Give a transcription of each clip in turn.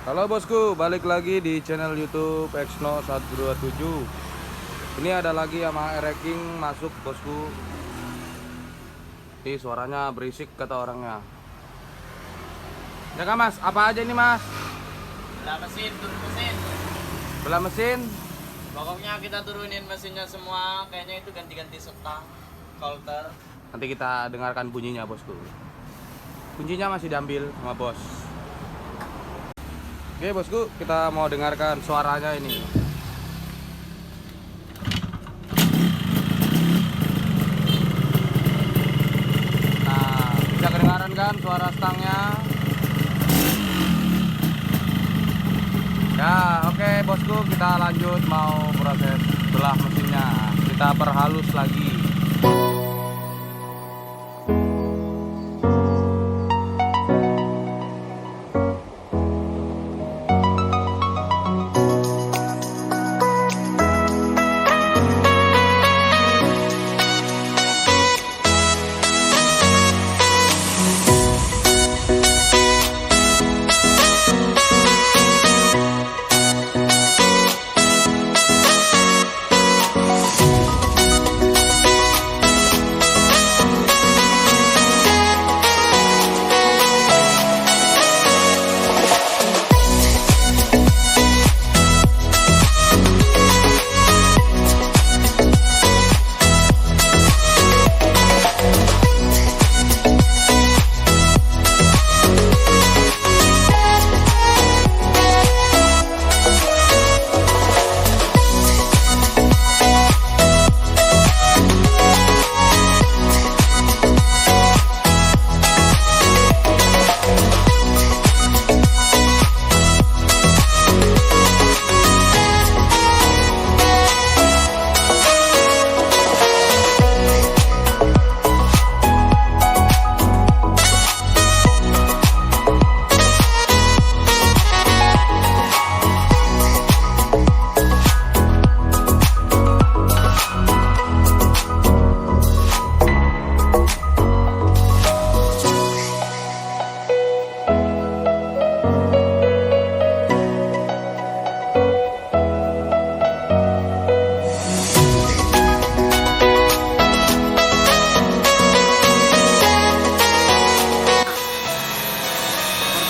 Halo bosku, balik lagi di channel YouTube Xno 127. Ini ada lagi sama RXKING masuk bosku. Ini suaranya berisik kata orangnya. Ya kan mas, apa aja ini mas? Belah mesin, turun mesin. Belah mesin. Pokoknya kita turunin mesinnya semua. Kayaknya itu ganti-ganti setang, coulter. Nanti kita dengarkan bunyinya bosku. Kuncinya masih diambil sama bos. Oke bosku, kita mau dengarkan suaranya ini. Nah, bisa kedengaran kan suara stangnya? Ya, oke bosku, kita lanjut mau proses belah mesinnya. Kita perhalus lagi.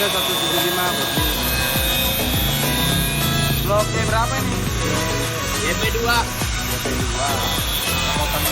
Harga 175 bosku. Bloknya berapa ini? YP2. YP2. Motor.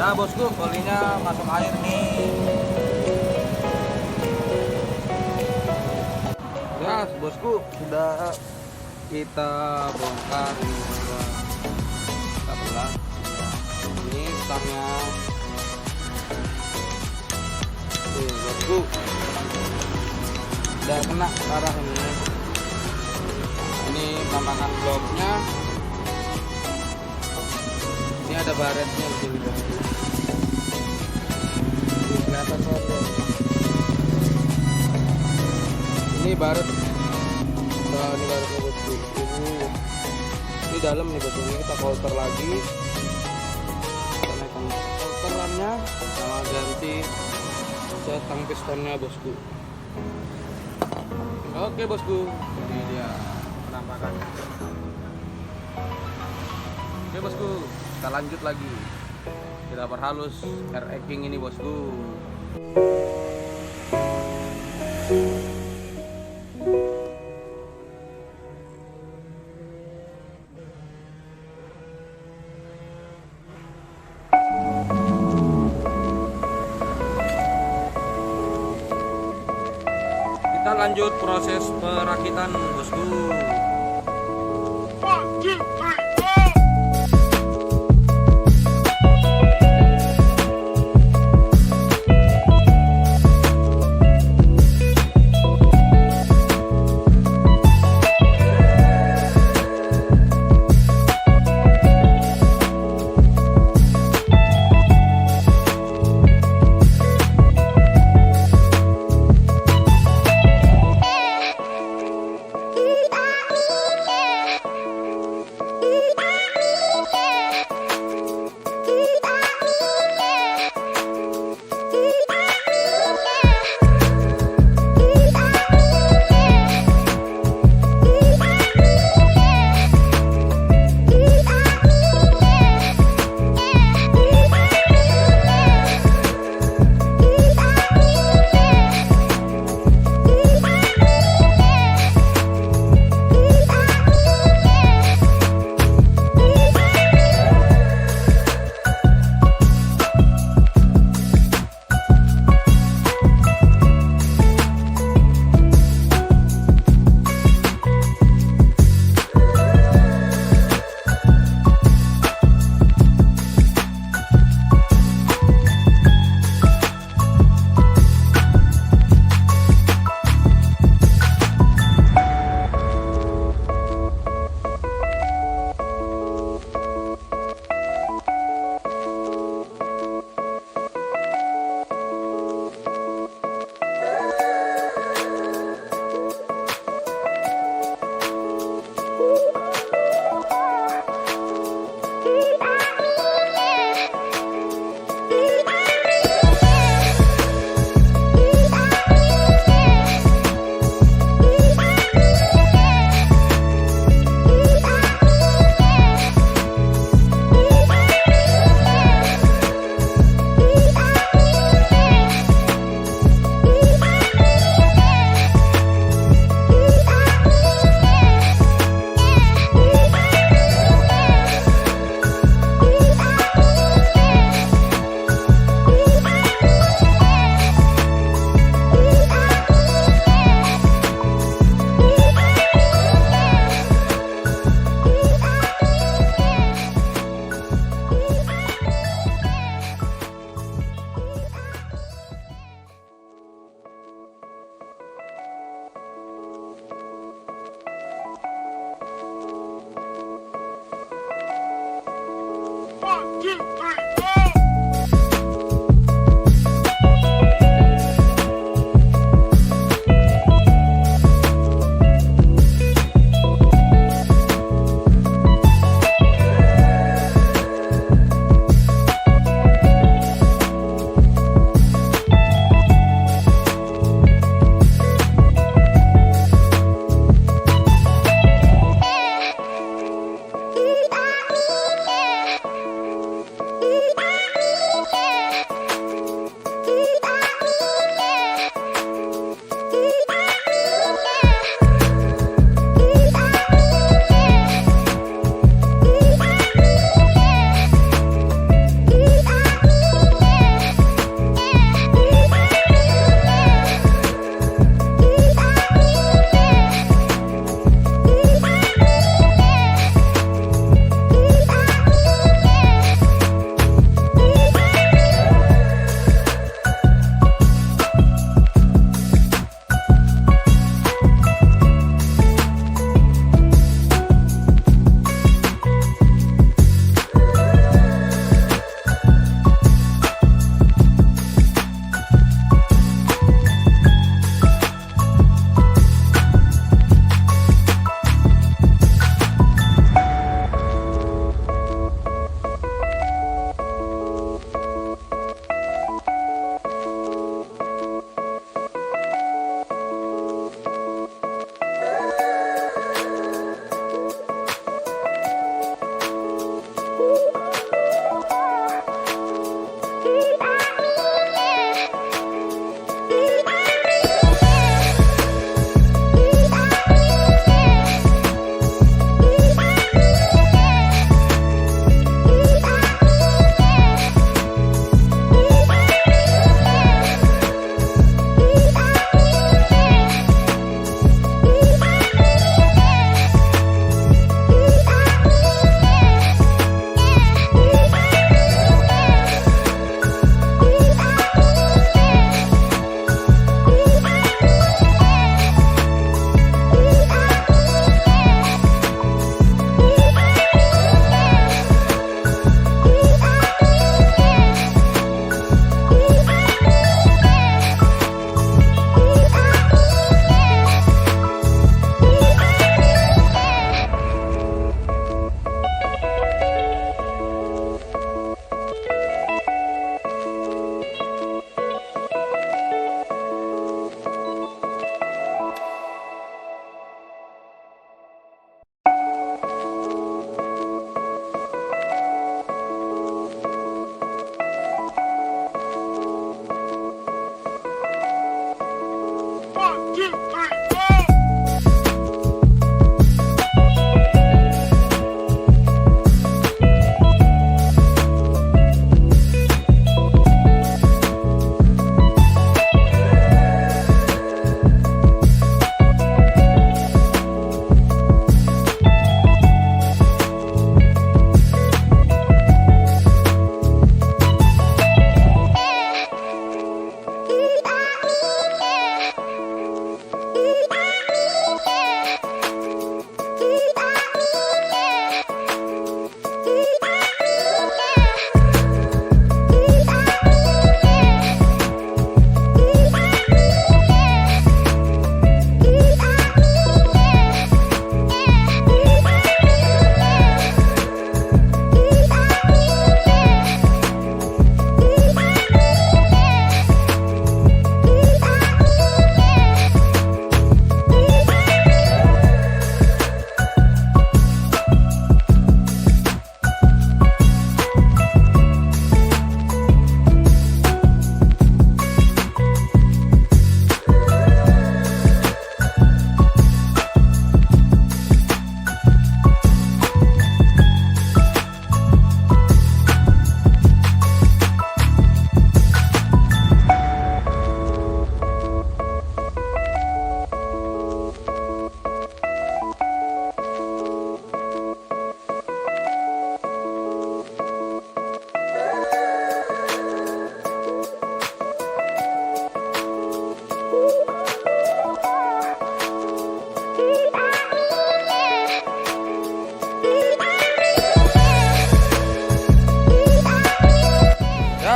Ya bosku, polinya masuk air nih. Ya bosku, sudah kita bongkar ini sudah kita belah. Ini stangnya. Bosku, udah kena ke arah ini. Ini penampakan bloknya. Ini ada baretnya di sini bosku. Kelihatan soalnya. Ini baret. Nah, ini baretnya bosku. Ini dalam nih bosku. Ini kita coulter lagi. Kita naikkan coulterannya sama ganti setang pistonnya bosku. Oke bosku, ini dia penampakannya. Oke bosku, kita lanjut lagi. Kita perhalus RXKING ini bosku. Kita lanjut proses perakitan bosku.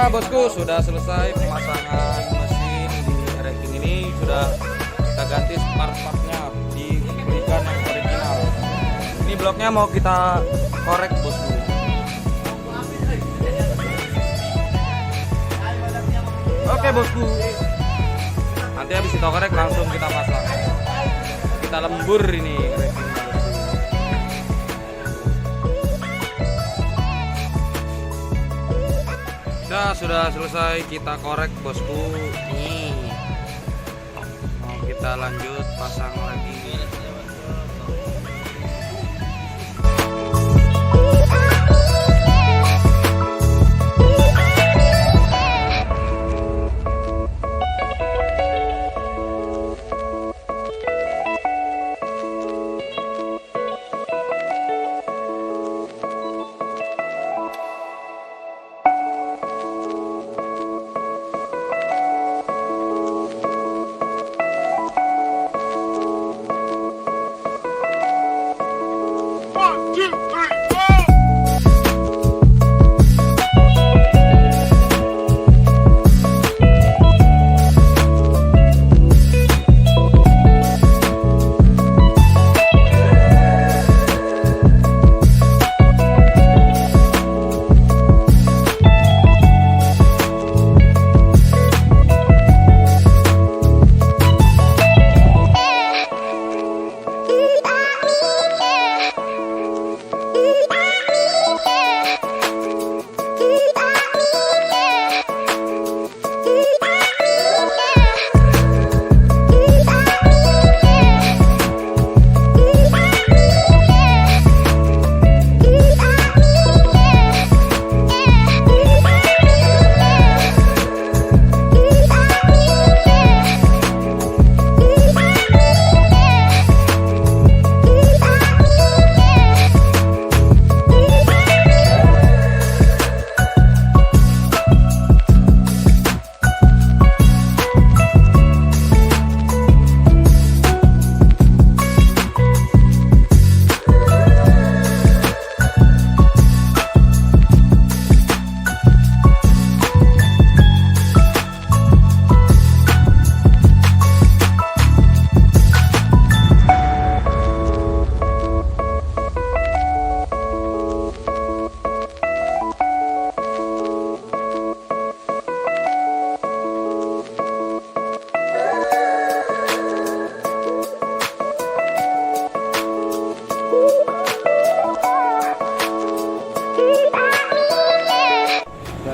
Ya bosku, sudah selesai pemasangan mesin di RXKING ini. Sudah kita ganti part-partnya, diberikan yang original. Ini bloknya mau kita korek bosku. Oke bosku, nanti habis kita korek langsung kita pasang. Kita lembur ini RXKING. Sudah selesai kita korek bosku. Nih, mau kita lanjut pasang lagi.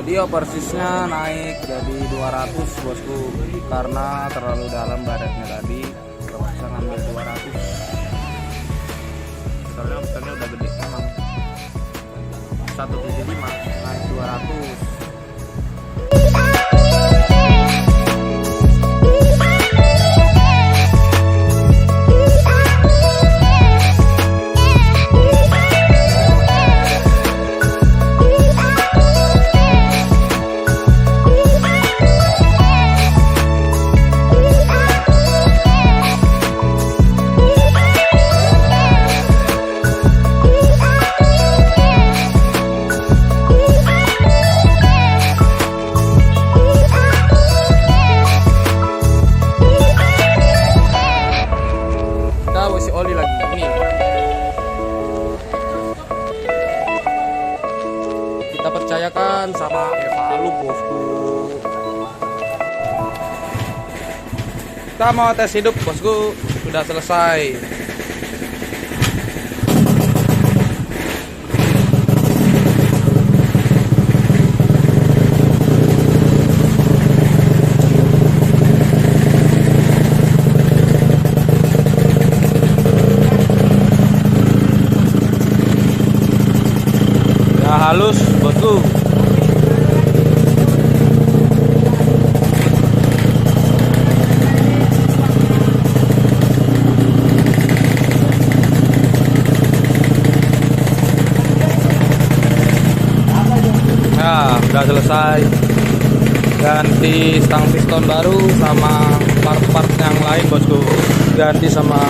Jadi oversiznya naik jadi 200 bosku, karena terlalu dalam baretnya tadi. Terpaksa ngambil 200. Soalnya udah gede memang. 175 naik 200. Oli lagi ini kita percayakan sama Eva bosku. Kita mau tes hidup bosku, sudah selesai. Halus bosku. Nah, udah selesai. Ganti stang piston baru sama part-part yang lain bosku. Ganti sama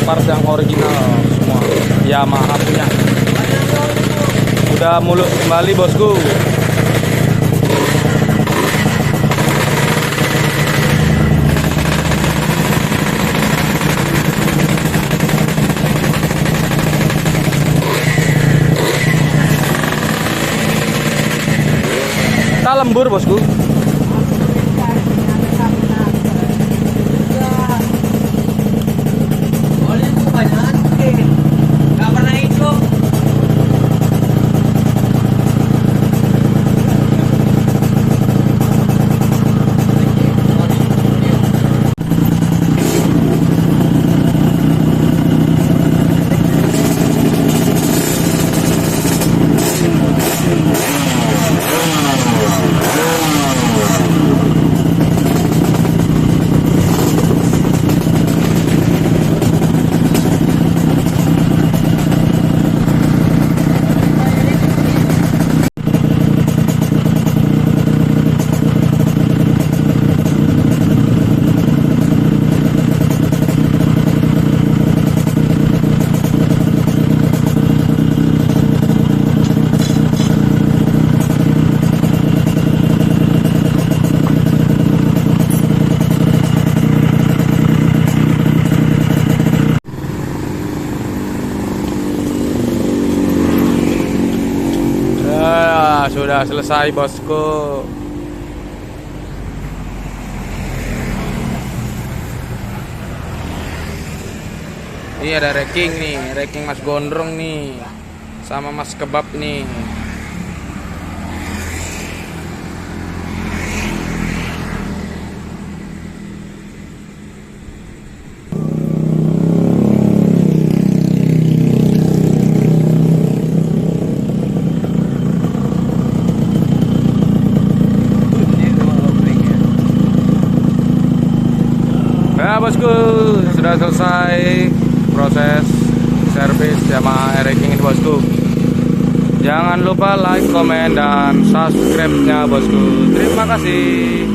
part yang original semua. Ya maaf ya. Udah mulus kembali bosku. lembur bosku. Sudah selesai bosku. Ini ada racking nih, racking Mas Gondrong nih, sama Mas Kebab nih. Ya bosku, sudah selesai proses servis sama racking ini bosku. Jangan lupa like, komen, dan subscribe-nya bosku. Terima kasih.